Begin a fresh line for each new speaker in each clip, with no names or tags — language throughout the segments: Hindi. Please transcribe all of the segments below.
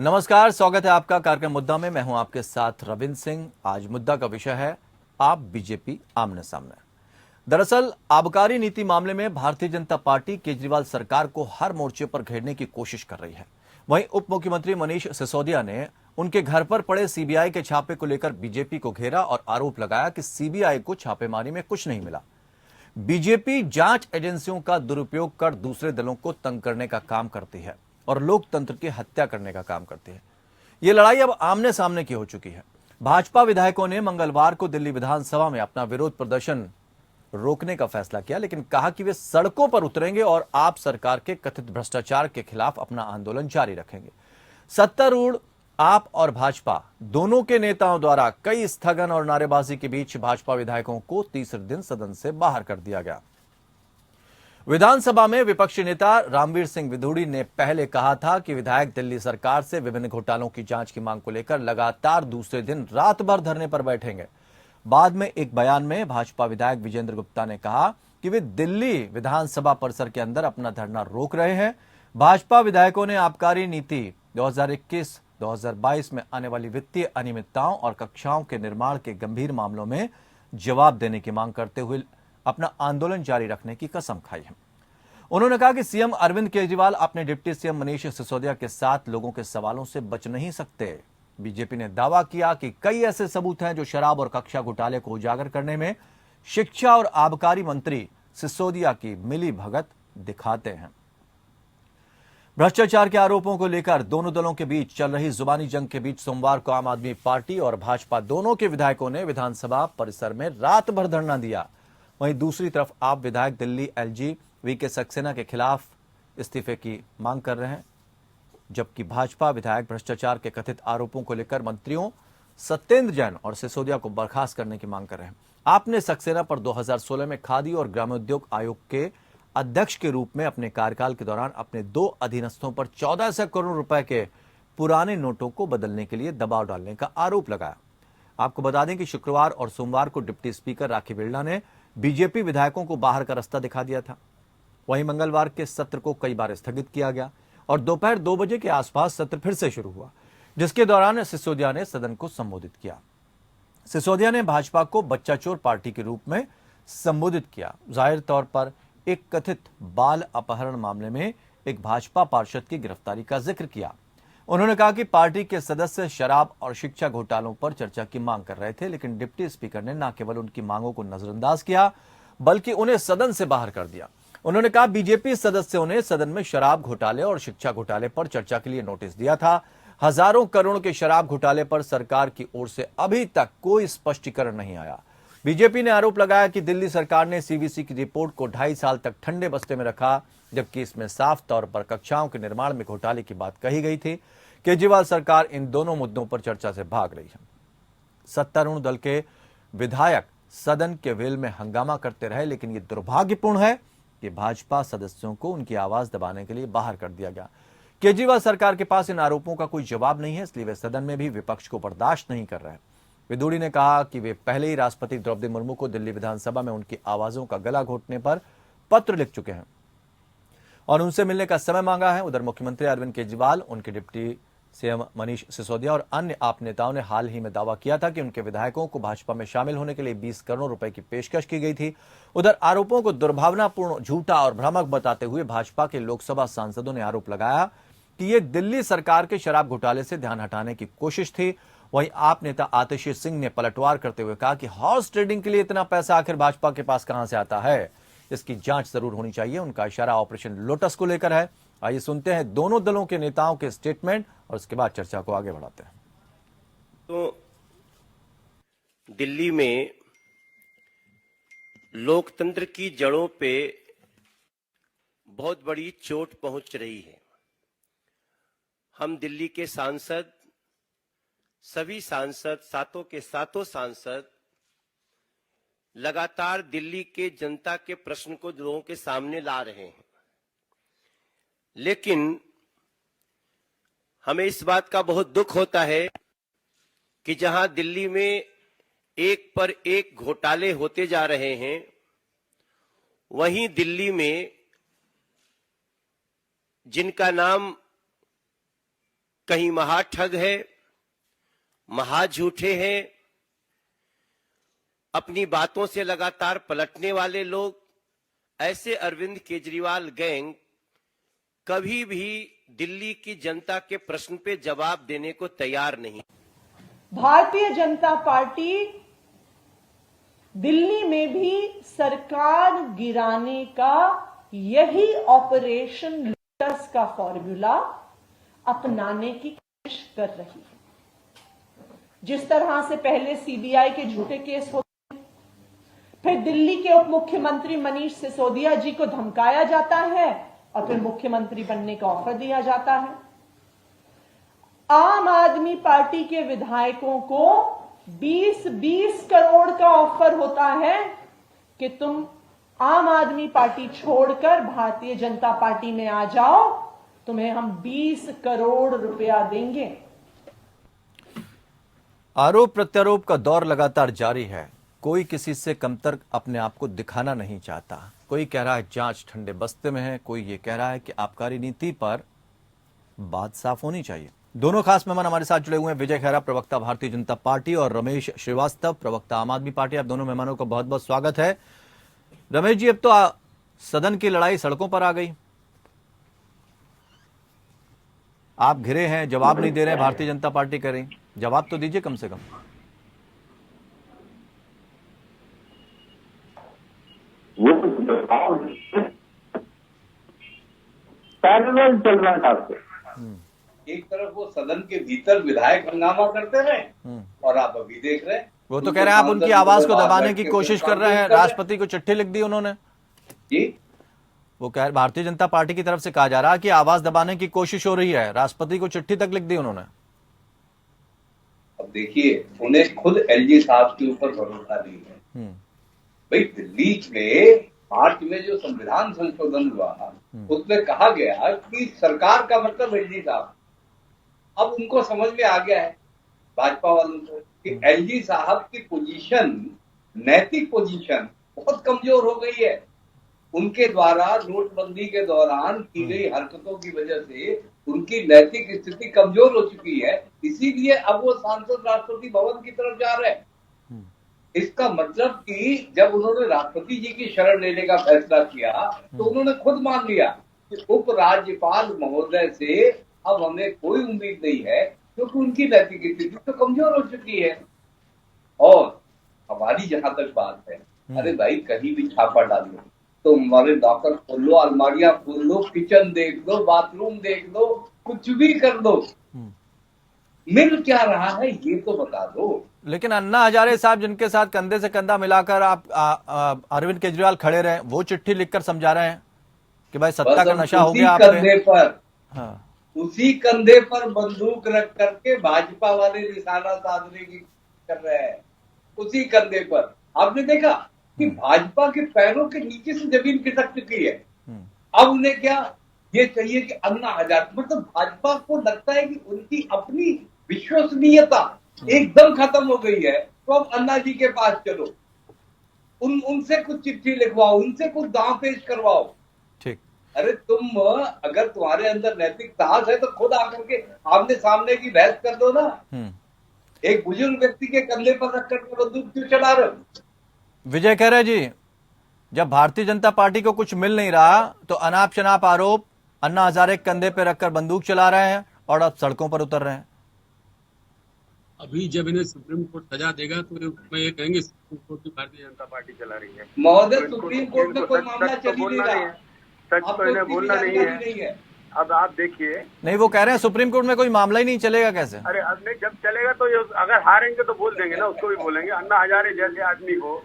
नमस्कार, स्वागत है आपका कार्यक्रम मुद्दा में। मैं हूं आपके साथ रविंद्र सिंह। आज मुद्दा का विषय है आप बीजेपी आमने सामने। दरअसल आबकारी नीति मामले में भारतीय जनता पार्टी केजरीवाल सरकार को हर मोर्चे पर घेरने की कोशिश कर रही है। वहीं उप मुख्यमंत्री मनीष सिसोदिया ने उनके घर पर पड़े सीबीआई के छापे को लेकर बीजेपी को घेरा और आरोप लगाया कि सीबीआई को छापेमारी में कुछ नहीं मिला। बीजेपी जांच एजेंसियों का दुरुपयोग कर दूसरे दलों को तंग करने का काम करती है और लोकतंत्र की हत्या करने का काम करती है। यह लड़ाई अब आमने सामने की हो चुकी है। भाजपा विधायकों ने मंगलवार को दिल्ली विधानसभा में अपना विरोध प्रदर्शन रोकने का फैसला किया, लेकिन कहा कि वे सड़कों पर उतरेंगे और आप सरकार के कथित भ्रष्टाचार के खिलाफ अपना आंदोलन जारी रखेंगे। सत्तारूढ़ आप और भाजपा दोनों के नेताओं द्वारा कई स्थगन और नारेबाजी के बीच भाजपा विधायकों को तीसरे दिन सदन से बाहर कर दिया गया। विधानसभा में विपक्षी नेता रामवीर सिंह विधूड़ी ने पहले कहा था कि विधायक दिल्ली सरकार से विभिन्न घोटालों की जांच की मांग को लेकर लगातार दूसरे दिन रात भर धरने पर बैठेंगे। बाद में एक बयान में भाजपा विधायक विजेंद्र गुप्ता ने कहा कि वे दिल्ली विधानसभा परिसर के अंदर अपना धरना रोक रहे हैं। भाजपा विधायकों ने आबकारी नीति 2021-2022 में आने वाली वित्तीय अनियमितताओं और कक्षाओं के निर्माण के गंभीर मामलों में जवाब देने की मांग करते हुए अपना आंदोलन जारी रखने की कसम खाई है। उन्होंने कहा कि सीएम अरविंद केजरीवाल अपने डिप्टी सीएम मनीष सिसोदिया के साथ लोगों के सवालों से बच नहीं सकते। बीजेपी ने दावा किया कि कई ऐसे सबूत हैं जो शराब और कक्षा घोटाले को उजागर करने में शिक्षा और आबकारी मंत्री सिसोदिया की मिली भगत दिखाते हैं। भ्रष्टाचार के आरोपों को लेकर दोनों दलों के बीच चल रही जुबानी जंग के बीच सोमवार को आम आदमी पार्टी और भाजपा दोनों के विधायकों ने विधानसभा परिसर में रात भर धरना दिया। वहीं दूसरी तरफ आप विधायक दिल्ली एलजी वीके सक्सेना के खिलाफ इस्तीफे की मांग कर रहे हैं, जबकि भाजपा विधायक भ्रष्टाचार के कथित आरोपों को लेकर मंत्रियों सत्येंद्र जैन और सिसोदिया को बर्खास्त करने की मांग कर रहे हैं। आपने सक्सेना पर 2016 में खादी और ग्रामोद्योग आयोग के अध्यक्ष के रूप में अपने कार्यकाल के दौरान अपने 2 अधीनस्थों पर 1400 करोड़ रुपए के पुराने नोटों को बदलने के लिए दबाव डालने का आरोप लगाया। आपको बता दें कि शुक्रवार और सोमवार को डिप्टी स्पीकर राखी बिरला ने बीजेपी विधायकों को बाहर का रास्ता दिखा दिया था। वहीं मंगलवार के सत्र को कई बार स्थगित किया गया और दोपहर 2 बजे के आसपास सत्र फिर से शुरू हुआ, जिसके दौरान सिसोदिया ने सदन को संबोधित किया। सिसोदिया ने भाजपा को बच्चा चोर पार्टी के रूप में संबोधित किया। जाहिर तौर पर एक कथित बाल अपहरण मामले में एक भाजपा पार्षद की गिरफ्तारी का जिक्र किया। उन्होंने कहा कि पार्टी के सदस्य शराब और शिक्षा घोटालों पर चर्चा की मांग कर रहे थे, लेकिन डिप्टी स्पीकर ने न केवल उनकी मांगों को नजरअंदाज किया बल्कि उन्हें सदन से बाहर कर दिया। उन्होंने कहा बीजेपी सदस्यों ने सदन में शराब घोटाले और शिक्षा घोटाले पर चर्चा के लिए नोटिस दिया था। हजारों करोड़ के शराब घोटाले पर सरकार की ओर से अभी तक कोई स्पष्टीकरण नहीं आया। बीजेपी ने आरोप लगाया कि दिल्ली सरकार ने सीवीसी की रिपोर्ट को 2.5 साल तक ठंडे बस्ते में रखा, जबकि इसमें साफ तौर पर कक्षाओं के निर्माण में घोटाले की बात कही गई थी। केजरीवाल सरकार इन दोनों मुद्दों पर चर्चा से भाग रही है। सत्तारूढ़ दल के विधायक सदन के वेल में हंगामा करते रहे, लेकिन यह दुर्भाग्यपूर्ण है कि भाजपा सदस्यों को उनकी आवाज दबाने के लिए बाहर कर दिया गया। केजरीवाल सरकार के पास इन आरोपों का कोई जवाब नहीं है, इसलिए वे सदन में भी विपक्ष को बर्दाश्त नहीं कर रहे हैं। विधूड़ी ने कहा कि वे पहले ही राष्ट्रपति द्रौपदी मुर्मू को दिल्ली विधानसभा में उनकी आवाजों का गला घोटने पर पत्र लिख चुके हैं और उनसे मिलने का समय मांगा है। उधर मुख्यमंत्री अरविंद केजरीवाल, उनके डिप्टी सीएम मनीष सिसोदिया और अन्य आप नेताओं ने हाल ही में दावा किया था कि उनके विधायकों को भाजपा में शामिल होने के लिए 20 करोड़ रुपए की पेशकश की गई थी। उधर आरोपों को दुर्भावनापूर्ण, झूठा और भ्रामक बताते हुए भाजपा के लोकसभा सांसदों ने आरोप लगाया कि ये दिल्ली सरकार के शराब घोटाले से ध्यान हटाने की कोशिश थी। वहीं आप नेता आतिशी सिंह ने पलटवार करते हुए कहा कि हॉर्स ट्रेडिंग के लिए इतना पैसा आखिर भाजपा के पास कहां से आता है, इसकी जांच जरूर होनी चाहिए। उनका इशारा ऑपरेशन लोटस को लेकर है। आइए सुनते हैं दोनों दलों के नेताओं के स्टेटमेंट और उसके बाद चर्चा को आगे बढ़ाते हैं।
तो दिल्ली में लोकतंत्र की जड़ों पे बहुत बड़ी चोट पहुंच रही है। हम दिल्ली के सांसद, सभी सांसद, सातों के सातों सांसद लगातार दिल्ली के जनता के प्रश्न को लोगों के सामने ला रहे हैं, लेकिन हमें इस बात का बहुत दुख होता है कि जहां दिल्ली में एक पर एक घोटाले होते जा रहे हैं, वहीं दिल्ली में जिनका नाम कहीं महाठग है, महाझूठे हैं, अपनी बातों से लगातार पलटने वाले लोग, ऐसे अरविंद केजरीवाल गैंग कभी भी दिल्ली की जनता के प्रश्न पे जवाब देने को तैयार नहीं।
भारतीय जनता पार्टी दिल्ली में भी सरकार गिराने का यही ऑपरेशन लोटस का फॉर्मूला अपनाने की कोशिश कर रही है। जिस तरह से पहले सीबीआई के झूठे केस होते हैं, फिर दिल्ली के उप मुख्यमंत्री मनीष सिसोदिया जी को धमकाया जाता है और फिर मुख्यमंत्री बनने का ऑफर दिया जाता है। आम आदमी पार्टी के विधायकों को 20-20 करोड़ का ऑफर होता है कि तुम आम आदमी पार्टी छोड़कर भारतीय जनता पार्टी में आ जाओ, तुम्हें हम 20 करोड़ रुपया देंगे।
आरोप प्रत्यारोप का दौर लगातार जारी है। कोई किसी से कमतर अपने आप को दिखाना नहीं चाहता। कोई कह रहा है जांच ठंडे बस्ते में है, कोई ये कह रहा है कि आबकारी नीति पर बात साफ होनी चाहिए। दोनों खास मेहमान हमारे साथ जुड़े हुए हैं, विजय खैरा प्रवक्ता भारतीय जनता पार्टी और रमेश श्रीवास्तव प्रवक्ता आम आदमी पार्टी। आप दोनों मेहमानों का बहुत बहुत स्वागत है। रमेश जी, अब तो सदन की लड़ाई सड़कों पर आ गई, आप घिरे हैं, जवाब नहीं दे रहे हैं, भारतीय जनता पार्टी करें, जवाब तो दीजिए कम से कम।
वो पैरेलल चल रहा था। एक तरफ वो सदन के भीतर विधायक हंगामा करते रहे और आप अभी देख रहे हैं
वो तो कह रहे हैं आप उनकी आवाज को दबाने की कोशिश कर रहे हैं। राष्ट्रपति को चिट्ठी लिख दी उन्होंने
जी।
वो कह रहे भारतीय जनता पार्टी की तरफ से कहा जा रहा है कि आवाज दबाने की कोशिश हो रही है। राष्ट्रपति को चिट्ठी तक लिख दी उन्होंने।
अब देखिए, उन्हें खुद एलजी साहब के ऊपर भरोसा नहीं है। भाई, दिल्ली में मार्च में जो संविधान संशोधन हुआ उसमें कहा गया कि सरकार का मतलब एलजी साहब। अब उनको समझ में आ गया है भाजपा वालों को कि एलजी साहब की पोजीशन, नैतिक पोजीशन बहुत कमजोर हो गई है। उनके द्वारा नोटबंदी के दौरान की गई हरकतों की वजह से उनकी नैतिक स्थिति कमजोर हो चुकी है। इसीलिए अब वो सांसद राष्ट्रपति भवन की तरफ जा रहे हैं। इसका मतलब कि जब उन्होंने राष्ट्रपति जी की शरण लेने का फैसला किया तो उन्होंने खुद मान लिया कि उपराज्यपाल महोदय से अब हमें कोई उम्मीद नहीं है, क्योंकि उनकी नैतिक स्थिति तो कमजोर हो चुकी है। और हमारी जहां तक बात है, अरे भाई, कहीं भी छापा डालो तो हमारे लॉकर खोल लो, अलमारियां खोल लो, किचन देख लो, बाथरूम देख लो, कुछ भी कर दो, मिल क्या रहा है ये तो बता दो।
लेकिन अन्ना हजारे साहब जिनके साथ कंधे से कंधा मिलाकर आप अरविंद केजरीवाल खड़े रहे, वो चिट्ठी लिखकर समझा रहे हैं कि भाई सत्ता का नशा हो गया आप
कंधे पर।
हाँ।
उसी कंधे पर बंदूक रख करके भाजपा वाले निशाना साधने की कर रहे हैं। उसी कंधे पर आपने देखा कि भाजपा के पैरों के नीचे से जमीन खिसक चुकी है। अब उन्हें क्या ये चाहिए कि अन्ना हजारे, मतलब भाजपा को लगता है कि उनकी अपनी विश्वसनीयता एकदम खत्म हो गई है, तो अब अन्ना जी के पास चलो, उनसे कुछ चिट्ठी लिखवाओ, उनसे कुछ दांव पेश करवाओ।
ठीक।
अरे तुम, अगर तुम्हारे अंदर नैतिक साहस है तो खुद आकर के आमने सामने की बहस कर दो ना। एक बुजुर्ग व्यक्ति के कंधे पर रख करके बंदूक क्यों चला रहे हो?
विजय खैरा जी, जब भारतीय जनता पार्टी को कुछ मिल नहीं रहा तो अनाप शनाप आरोप अन्ना हजारे कंधे पे रखकर बंदूक चला रहे हैं और अब सड़कों पर उतर रहे हैं।
अभी जब इन्हें सुप्रीम कोर्ट सजा देगा तो मैं ये कहेंगे सुप्रीम कोर्ट की भारतीय जनता पार्टी चला रही है।
महोदय, सुप्रीम कोर्ट में कोई मामला चल ही नहीं रहा,
सच तो इन्हें बोलना नहीं है। अब आप देखिए,
नहीं, वो कह रहे हैं सुप्रीम कोर्ट में कोई मामला ही नहीं चलेगा। कैसे?
अरे अब नहीं, जब चलेगा तो अगर हारेंगे तो बोल देंगे ना, उसको भी बोलेंगे। अन्ना हजारे जैसे आदमी को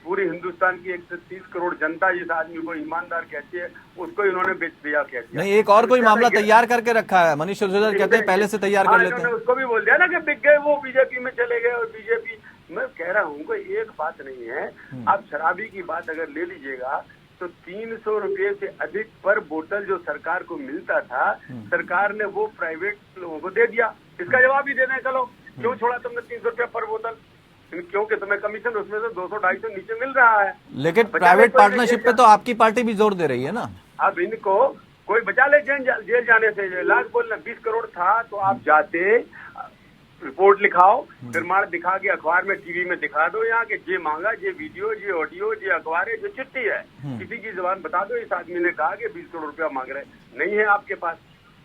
पूरी हिंदुस्तान की 130 करोड़ जनता जिस आदमी को ईमानदार कहती है, उसको इन्होंने बेच दिया। क्या
नहीं, एक और कोई मामला तैयार करके रखा है। मनीष सिसोदिया कहते हैं पहले से तैयार कर लेते हैं।
उसको भी बोल दिया ना कि बिक गए, वो बीजेपी में चले गए। और बीजेपी, मैं कह रहा हूँ कोई एक बात नहीं है। आप शराबी की बात अगर ले लीजिएगा तो 300 रुपये से अधिक पर बोतल जो सरकार को मिलता था, सरकार ने वो प्राइवेट लोगों को दे दिया। इसका जवाब ही दे दें, चलो क्यों छोड़ा तुमने 300 रुपये पर बोतल? क्योंकि तुम्हें कमीशन उसमें से 200-250 नीचे मिल रहा है।
लेकिन प्राइवेट पार्टनरशिप पे तो आपकी पार्टी भी जोर दे रही है ना।
अब इनको कोई बचा ले जेल जाने से। लाख बोलना 20 करोड़ था तो आप जाते, रिपोर्ट लिखाओ, प्रमाण दिखा के अखबार में, टीवी में दिखा दो यहाँ के जे मांगा, जे वीडियो, जे ऑडियो, जे अखबार है, जो चिट्ठी है, किसी की जुबान बता दो इस आदमी ने कहा कि 20 करोड़ रुपया मांग रहे। नहीं है आपके पास।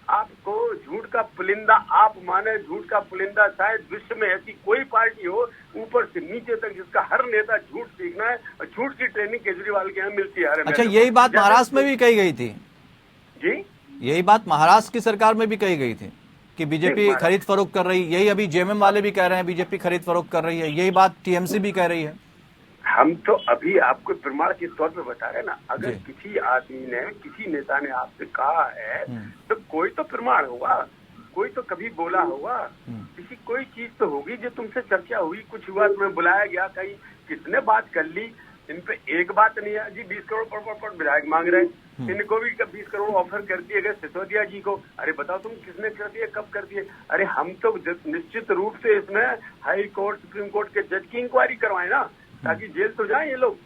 आपको झूठ का पुलिंदा, आप माने झूठ का पुलिंदा शायद विश्व में ऐसी कोई पार्टी हो ऊपर से नीचे तक जिसका हर नेता झूठ सीखना है, और झूठ की ट्रेनिंग केजरीवाल के यहाँ मिलती है।
अच्छा, यही बात महाराष्ट्र में भी कही गई थी
जी,
यही बात महाराष्ट्र की सरकार में भी कही गई थी कि बीजेपी खरीद फरोख्त कर रही है। यही अभी जेएमएम वाले भी कह रहे हैं बीजेपी खरीद फरोख्त कर रही है। यही बात टीएमसी भी कह रही है।
हम तो अभी आपको प्रमाण के तौर पे बता रहे हैं ना। अगर किसी आदमी ने, किसी नेता ने आपसे कहा है तो कोई तो प्रमाण होगा, कोई तो कभी बोला होगा, किसी कोई चीज तो होगी जो तुमसे चर्चा हुई, कुछ हुआ, तुम्हें बुलाया गया, कहीं किसने बात कर ली। इन पे एक बात नहीं है जी 20 करोड़ पर विधायक मांग रहे हैं। इनको भी 20 करोड़ ऑफर कर दिए गए सिसोदिया जी को। अरे बताओ तुम किसने कर दिए, कब कर दिए? अरे हम तो निश्चित रूप से इसमें हाई कोर्ट, सुप्रीम कोर्ट के जज की इंक्वायरी करवाए ना, ताकि जेल तो जाए ये लोग।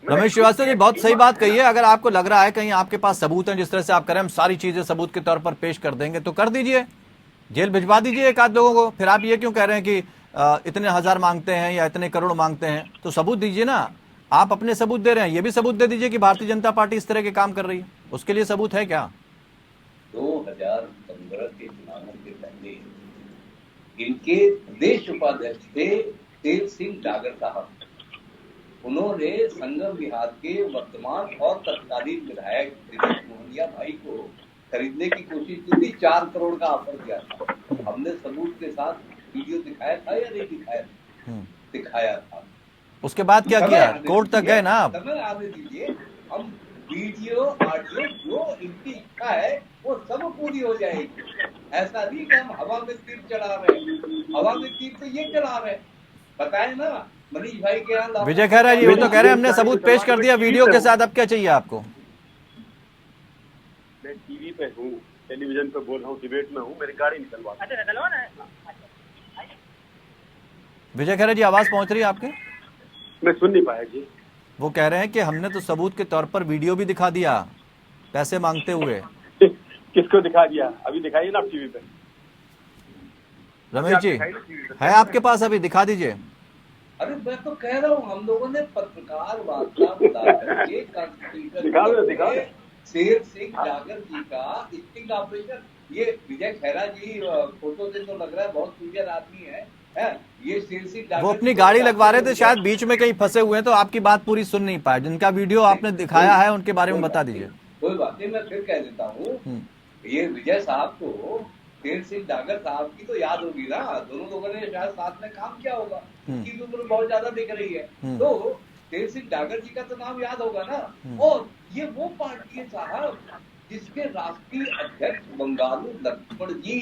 रमेश श्रीवास्तव जी बहुत सही बात कही है। अगर आपको लग रहा है कहीं आपके पास सबूत हैं, जिस तरह से आप करें हम सारी चीजें सबूत के तौर पर पेश कर देंगे, तो कर दीजिए, जेल भिजवा दीजिए एक आध लोगों को। फिर आप ये क्यों कह रहे हैं कि इतने हजार मांगते हैं या इतने करोड़ मांगते हैं? तो सबूत दीजिए ना। आप अपने सबूत दे रहे हैं, ये भी सबूत दे दीजिए कि भारतीय जनता पार्टी इस तरह के काम कर रही है। उसके लिए सबूत है क्या?
2015 के चुनावों के पहले इनके प्रदेश उपाध्यक्ष थे तेज सिंह डागर साहब। उन्होंने संगम विहार के वर्तमान और तत्कालीन विधायक दिनेश मोहनिया भाई को खरीदने की कोशिश की थी। 4 करोड़ का ऑफर किया था। हमने सबूत के साथ वीडियो दिखाया था या नहीं दिखाया? दिखाया था।
उसके बाद क्या किया? कोर्ट तक गए ना आप?
समय आने दीजिए, हम वीडियो ऑडियो जो इनकी इच्छा है वो सब पूरी हो जाएगी। ऐसा नहीं कि हम हवा में तीर चला रहे हैं, हवा में तीर तो ये चला रहे हैं। बताए ना मनीष भाई के यहाँ।
विजय खैरा जी वो तो कह रहे हैं हमने सबूत पेश कर दिया वीडियो के साथ, अब क्या चाहिए आपको?
मैं टीवी पे हूँ, टेलीविजन पे बोल रहा हूँ, डिबेट में हूँ, मेरी गाड़ी निकलवा।
विजय खैरा जी आवाज पहुंच रही है आपके?
मैं सुन नहीं पाया जी।
वो कह रहे हैं कि हमने तो सबूत के तौर पर वीडियो भी दिखा दिया पैसे मांगते हुए।
किसको दिखा दिया? अभी दिखाइए ना आप टीवी पे।
रमेश जी है आपके पास, अभी दिखा दीजिए।
अरे मैं तो कह रहा हूँ हम लोगों ने पत्रकार वार्ता बुला करके शेर सिंह डागर जी का स्टिंग ऑपरेशन, ये विजय खैरा जी फोटो से तो लग रहा है बहुत सीनियर आदमी है। ये शेर सिंह डागर
वो अपनी गाड़ी लगवा रहे थे, शायद बीच में कहीं फंसे हुए हैं तो आपकी बात पूरी सुन नहीं पाए। जिनका वीडियो आपने दिखाया है उनके बारे में बता दीजिए।
कोई बात नहीं, मैं फिर कह देता हूँ। ये विजय साहब को शेर सिंह डागर साहब की तो याद होगी ना, दोनों लोगों ने शायद साथ में काम किया होगा। उनकी भी उम्र बहुत ज्यादा दिख रही है, तो शेर सिंह डागर जी का तो नाम याद होगा ना। और ये वो पार्टी है साहब जिसके राष्ट्रीय अध्यक्ष बंगालू लक्ष्मण जी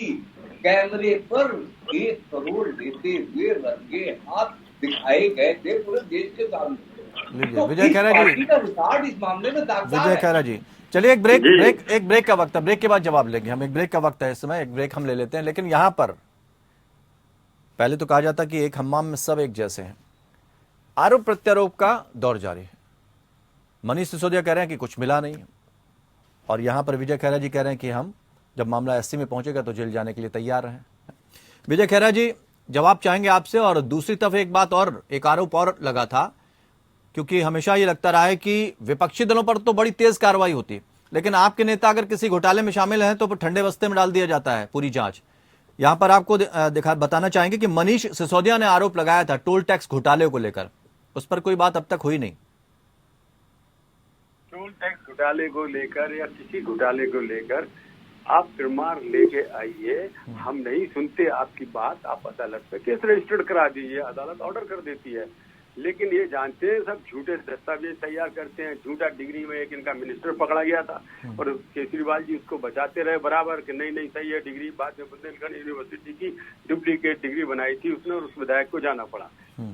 कैमरे पर 1 करोड़ लेते हुए रंगे हाथ दिखाए गए थे पूरे देश के सामने। तो
विजय खैरा जी
का रिकॉर्ड इस मामले में दागदार है।
विजय खैरा जी चलिए एक ब्रेक का वक्त है, ब्रेक के बाद जवाब लेंगे हम। एक ब्रेक का वक्त है इस समय, एक ब्रेक हम ले लेते हैं। लेकिन यहां पर पहले तो कहा जाता कि एक हम्माम में सब एक जैसे हैं। आरोप प्रत्यारोप का दौर जारी है। मनीष सिसोदिया कह रहे हैं कि कुछ मिला नहीं, और यहां पर विजय खैरा जी कह रहे हैं कि हम जब मामला एससी में पहुंचेगा तो जेल जाने के लिए तैयार हैं। विजय खैरा जी जवाब चाहेंगे आपसे। और दूसरी तरफ एक बात और, एक आरोप और लगा था, क्योंकि हमेशा ये लगता रहा है कि विपक्षी दलों पर तो बड़ी तेज कार्रवाई होती है, लेकिन आपके नेता अगर किसी घोटाले में शामिल हैं तो ठंडे बस्ते में डाल दिया जाता है पूरी जांच। यहां पर आपको बताना चाहेंगे कि मनीष सिसोदिया ने आरोप लगाया था टोल टैक्स घोटाले को लेकर, उस पर कोई बात अब तक हुई नहीं।
टोल टैक्स घोटाले को लेकर या किसी घोटाले को लेकर आप प्रमाण लेके आइए, हम नहीं सुनते आपकी बात। आप अदालत पे केस रजिस्टर्ड करा दीजिए, अदालत ऑर्डर कर देती है। लेकिन ये जानते हैं सब झूठे दस्तावेज तैयार करते हैं। झूठा डिग्री में एक इनका मिनिस्टर पकड़ा गया था और केजरीवाल जी उसको बचाते रहे बराबर कि नहीं नहीं सही है डिग्री। बाद में बुंदेलखंड यूनिवर्सिटी की डुप्लीकेट डिग्री बनाई थी उसने और उस विधायक को जाना पड़ा।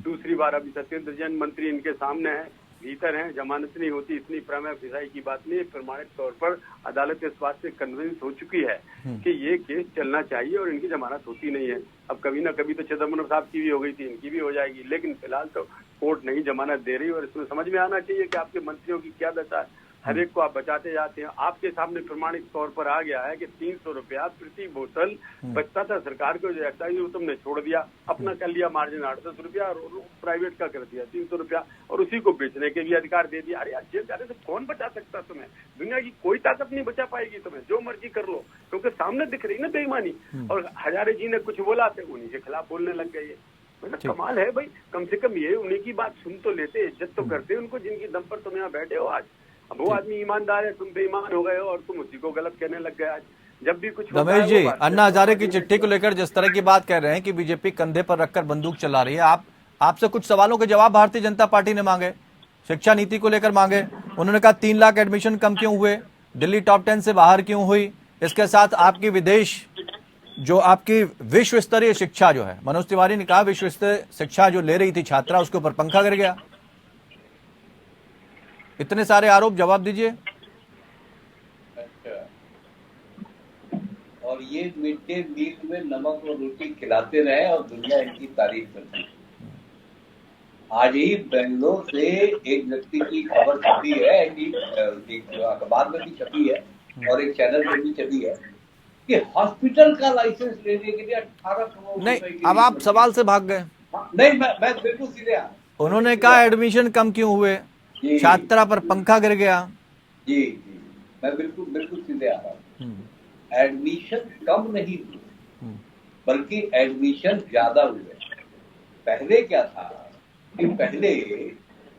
दूसरी बार अभी सत्येंद्र जैन मंत्री इनके सामने है, भीतर है, जमानत नहीं होती। इतनी प्रमेय फिसाई की बात नहीं है। प्रमाणिक तौर पर अदालत इस बात से कन्विंस हो चुकी है कि ये केस चलना चाहिए और इनकी जमानत होती नहीं है। अब कभी ना कभी तो चिदम्बरम साहब की भी हो गई थी, इनकी भी हो जाएगी। लेकिन फिलहाल तो कोर्ट नहीं जमानत दे रही और इसमें समझ में आना चाहिए कि आपके मंत्रियों की क्या दशा है। हर एक को आप बचाते जाते हैं। आपके सामने प्रमाणित तौर पर आ गया है कि 300 रुपया प्रति बोतल बचता था सरकार को, जो एक्साइज वो तुमने छोड़ दिया, अपना कर लिया मार्जिन 810 रुपया और प्राइवेट का कर दिया 300 रुपया, और उसी को बेचने के भी अधिकार दे दिया। अरे यार, जेल जाने से कौन बचा सकता तुम्हें? दुनिया की कोई ताकत नहीं बचा पाएगी तुम्हें, जो मर्जी कर लो, क्योंकि सामने दिख रही ना बेईमानी। और हजारे जी ने कुछ बोला तो उन्हीं के खिलाफ बोलने लग गए। मतलब कमाल है भाई। कम से कम ये उन्हीं की बात सुन तो लेते, इज्जत तो करते उनको, जिनकी दम पर तुम यहाँ बैठे हो आज। अब वो आदमी ईमानदार है, तुम बेईमान हो गए हो और तुम उसी को गलत कहने लग गए आज। जब भी कुछ
रमेश जी, अन्ना हजारे की चिट्ठी को लेकर जिस तरह की बात कह रहे हैं कि बीजेपी कंधे पर रखकर बंदूक चला रही है, आपसे कुछ सवालों के जवाब भारतीय जनता पार्टी ने मांगे, शिक्षा नीति को लेकर मांगे। उन्होंने कहा 3 लाख एडमिशन कम क्यों हुए, दिल्ली टॉप 10 से बाहर क्यों हुई, इसके साथ आपकी विदेश जो आपकी विश्व स्तरीय शिक्षा जो है, मनोज तिवारी ने कहा विश्व स्तरीय शिक्षा जो ले रही थी छात्रा, उसके ऊपर पंखा गिर गया। इतने सारे आरोप, जवाब दीजिए।
अच्छा, और ये मिड डे मील में नमक और रोटी खिलाते रहे और दुनिया इनकी तारीफ करती है। आज ही बेंगलोर से एक व्यक्ति की खबर छपी है, एक अखबार में भी छपी है और एक चैनल में भी छपी है कि हॉस्पिटल का लाइसेंस लेने के लिए 18 करोड़
नहीं, अब आप सवाल से भाग गए।
नहीं, मैं बिल्कुल सीधे आ।
उन्होंने कहा एडमिशन कम क्यों हुए, छात्रा पर पंखा गिर गया।
जी, मैं बिल्कुल सीधे आ रहा हूँ। एडमिशन कम नहीं हुए, बल्कि एडमिशन ज्यादा हुए। पहले क्या था कि पहले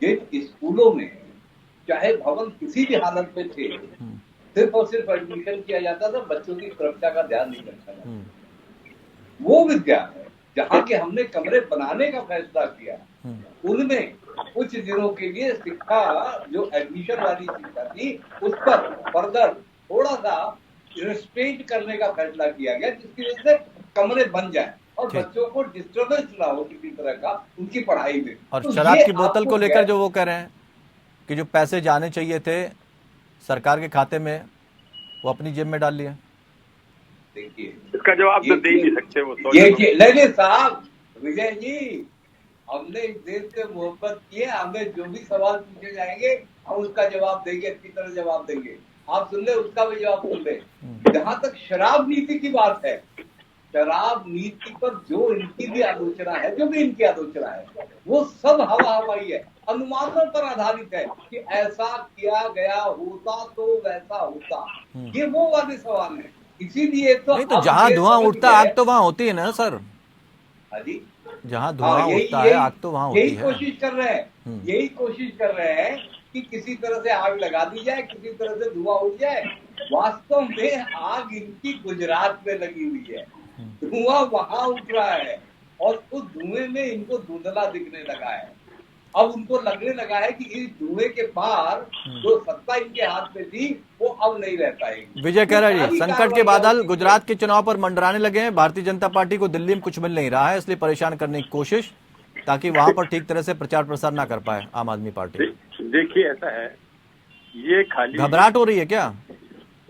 जिन स्कूलों में चाहे भवन किसी भी हालत में थे, सिर्फ और सिर्फ एडमिशन किया जाता था, बच्चों की सुरक्षा का ध्यान नहीं रखा जाता। वो विद्यालय जहाँ के हमने कमरे बनाने का फैसला किया, उनमें कुछ दिनों के लिए शिक्षा जो एडमिशन वाली शिक्षा थी उस पर फर्दर थोड़ा सा रिस्ट्रेंट करने का फैसला किया गया, जिसकी वजह से कमरे बन जाए और बच्चों को डिस्टर्बेंस ना हो किसी तरह का उनकी पढ़ाई में।
और
तो
शराब की बोतल को लेकर जो वो कह रहे हैं कि जो पैसे जाने चाहिए थे सरकार के खाते में, वो अपनी जेब में डाल लिए।
देखिए,
इसका जवाब तो दे ही नहीं सकते वो।
नहीं साहब, विजय जी, हमने इस देश से मोहब्बत की है, हमें जो भी सवाल पूछे जाएंगे हम उसका जवाब देंगे, अच्छी तरह जवाब देंगे। आप सुन ले, उसका भी जवाब सुन ले। जहां तक शराब नीति की बात है, शराब नीति पर जो इनकी भी आलोचना है, जो भी इनकी आलोचना है, वो सब हवा हवाई है, अनुमानों पर आधारित है कि ऐसा किया गया होता तो वैसा होता। ये वो वाले सवाल है। इसीलिए तो
नहीं, तो जहां धुआं उठता आग तो वहां होती है ना सर।
हाँ जी,
जहां धुआं उठता है आग तो वहां होती है।
यही कोशिश कर रहे हैं कि किसी तरह से आग लगा दी जाए, किसी तरह से धुआं उठ जाए। वास्तव में आग इनकी गुजरात में लगी हुई है, धुआं वहां उठ रहा है और उस धुएं में इनको धुंधला दिखने लगा है। अब उनको लगने लगा है कि इस धुएं के पार जो सत्ता इनके हाथ में थी वो अब नहीं रह पाएगी।
विजय कह रहा जी, संकट के बादल गुजरात के चुनाव पर मंडराने लगे हैं। भारतीय जनता पार्टी को दिल्ली में कुछ मिल नहीं रहा है, इसलिए परेशान करने की कोशिश, ताकि वहां पर ठीक तरह से प्रचार प्रसार ना कर पाए आम आदमी पार्टी।
देखिए, ऐसा है, ये खाली
घबराहट हो रही है क्या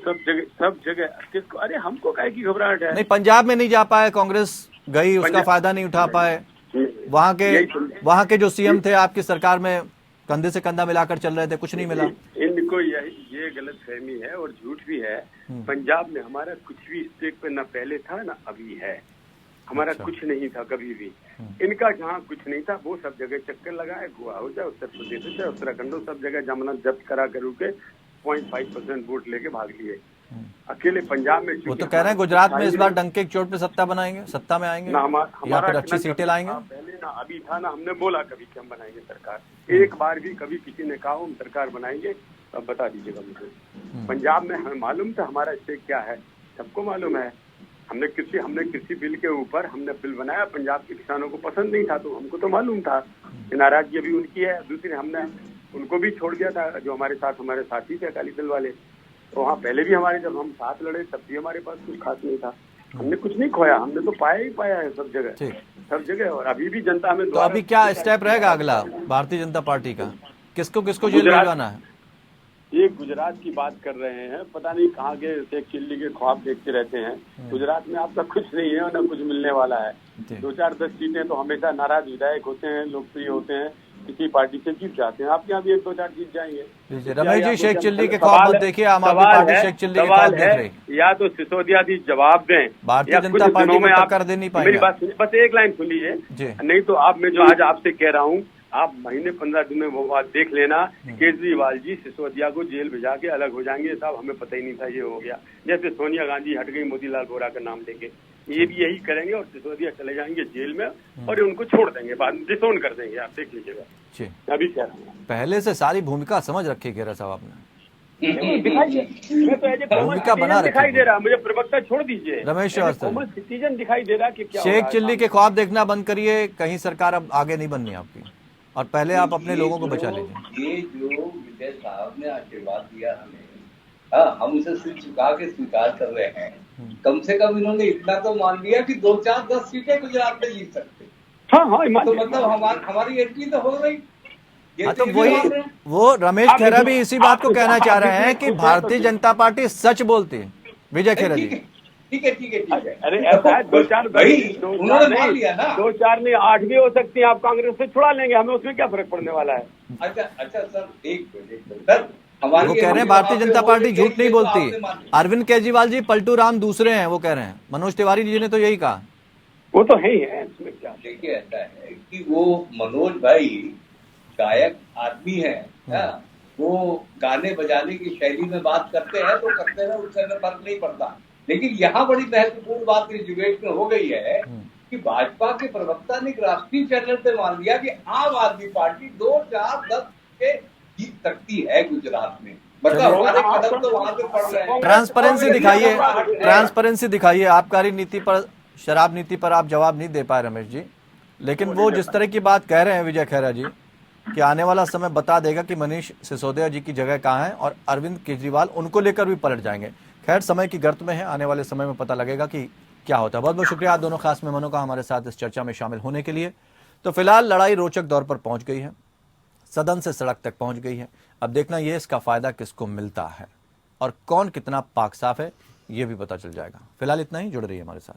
सब जगह किसको? अरे हमको काहे की घबराहट है?
नहीं, पंजाब में नहीं जा पाए, कांग्रेस गई, उसका फायदा नहीं उठा पाए। वहां के जो सीएम थे आपकी सरकार में कंधे से कंधा मिलाकर चल रहे थे, कुछ नहीं मिला।
इनको ये गलत फहमी है और झूठ भी है। पंजाब में हमारा कुछ भी स्टेट पे ना पहले था ना अभी है। हमारा कुछ नहीं था कभी भी। इनका जहाँ कुछ नहीं था वो सब जगह चक्कर लगाए, गोवा हो जाए, उत्तर प्रदेश हो जाए, उत्तराखंड हो, सब जगह जमानत जब्त करा करू के 0.5% वोट लेके भाग लिए। अकेले पंजाब में
वो तो कह रहे हैं गुजरात में इस बार डंके की चोट पे सत्ता बनाएंगे, सत्ता में आएंगे या फिर अच्छी सीटें लाएंगे।
पहले ना अभी था ना, हमने बोला कभी कि हम बनाएंगे सरकार। एक बार भी कभी किसी ने कहा हम सरकार बनाएंगे, अब बता दीजिएगा मुझे। पंजाब में हमें मालूम था हमारा स्टेट क्या है, सबको मालूम है। हमने कृषि बिल के ऊपर हमने बिल बनाया, पंजाब के किसानों को पसंद नहीं था, तो हमको तो मालूम था कि नाराजगी अभी उनकी है। दूसरी, हमने उनको भी छोड़ दिया था जो हमारे साथी थे अकाली दल वाले। तो वहाँ पहले भी हमारे, जब हम साथ लड़े तब भी हमारे पास कुछ खास नहीं था। हमने कुछ नहीं खोया, हमने तो पाया ही पाया है सब जगह। और अभी भी जनता में।
तो अभी क्या स्टेप रहेगा अगला भारतीय जनता पार्टी का? किसको जेल भिजवाना है?
ये गुजरात की बात कर रहे हैं, पता नहीं कहाँ के शेख चिल्ली के ख्वाब देखते रहते हैं। गुजरात में आपका कुछ नहीं है और न कुछ मिलने वाला है। 2-4-10 सीटें तो हमेशा नाराज विधायक होते हैं, लोकप्रिय होते हैं, किसी पार्टी से जीत जाते हैं। आपके यहाँ भी 1-2-4 जीत जाएंगे।
रमेश जी, शेख चिल्ली के ख्वाब मत देखिए, आम आदमी पार्टी शेख चिल्ली के ख्वाब देख रही है।
या तो सिसोदिया जी जवाब दें,
भारतीय जनता पार्टी को टक्कर दे नहीं पाएंगे।
मेरी बात सुनिए, बस एक लाइन सुन लीजिए, नहीं तो आप, मैं जो आज आपसे कह रहा हूँ, आप महीने 15 दिन में वो बात देख लेना, केजरीवाल जी सिसोदिया को जेल भिजा के अलग हो जाएंगे। साहब हमें पता ही नहीं था ये हो गया। जैसे सोनिया गांधी हट गई मोतीलाल वोरा का नाम लेके, ये भी यही करेंगे और सिसोदिया चले जाएंगे जेल में और उनको छोड़ देंगे, बाद में डिसोन कर देंगे। आप देख लीजिएगा, अभी कह रहा हूँ।
पहले से सारी भूमिका समझ रखी खेरा साहब आपने,
भूमिका बना दिखाई दे रहा, मुझे प्रवक्ता छोड़ दीजिए।
रमेश श्रीवास्तव,
सिटीजन दिखाई दे रहा कि क्या
शेख चिल्ली के ख्वाब देखना बंद करिए, कहीं सरकार अब आगे नहीं बननी आपकी, और पहले आप अपने लोगों को बचा लीजिए।
ये जो विजय साहब ने आशीर्वाद दिया हमें, हाँ, हम उसे सिर झुका के स्वीकार कर रहे हैं। कम से कम इन्होंने इतना तो मान लिया कि 2, 4, 10 सीटें गुजरात में जीत सकते।
हाँ,
तो मतलब हमारी एंट्री तो हो गई।
तो वही वो रमेश खेरा भी इसी बात को कहना चाह रहे हैं कि भारतीय जनता पार्टी सच बोलती है। विजय खेरा जी,
ठीक है।
अरे ऐसा है, 2-4 नहीं 8 भी हो सकती है। आप कांग्रेस से छुड़ा लेंगे, हमें उसमें क्या फर्क पड़ने वाला है।
अच्छा सर, एक मिनट सर,
वो कह रहे हैं भारतीय जनता पार्टी झूठ नहीं बोलती। अरविंद केजरीवाल जी पलटू राम दूसरे हैं, वो कह रहे हैं। मनोज तिवारी जी ने तो यही कहा।
वो तो है ही है, इसमें क्या।
देखिए ऐसा है कि वो मनोज भाई गायक आदमी है, वो गाने बजाने की शैली में बात करते हैं तो करते हैं, उससे हमें फर्क नहीं पड़ता। लेकिन यहाँ बड़ी महत्वपूर्ण बात इस डिबेट में हो गई है कि भाजपा के प्रवक्ता ने एक राष्ट्रीय चैनल पे मान लिया कि आम आदमी पार्टी 2, 4, 10 के जीत सकती है गुजरात में। मतलब हमारे कदम तो वहां पे पड़ रहे हैं।
ट्रांसपेरेंसी दिखाइए, ट्रांसपेरेंसी दिखाइए। आबकारी नीति पर, शराब नीति पर आप जवाब नहीं दे पाए रमेश जी, लेकिन वो जिस तरह की बात कह रहे हैं विजय खेरा जी कि आने वाला समय बता देगा कि मनीष सिसोदिया जी की जगह कहाँ है और अरविंद केजरीवाल उनको लेकर भी पलट जाएंगे। खैर, समय की गर्त में है, आने वाले समय में पता लगेगा कि क्या होता है। बहुत बहुत शुक्रिया दोनों खास मेहमानों का हमारे साथ इस चर्चा में शामिल होने के लिए। तो फिलहाल लड़ाई रोचक दौर पर पहुंच गई है, सदन से सड़क तक पहुंच गई है। अब देखना यह इसका फायदा किसको मिलता है और कौन कितना पाक साफ है, यह भी पता चल जाएगा। फिलहाल इतना ही, जुड़ रही है हमारे साथ।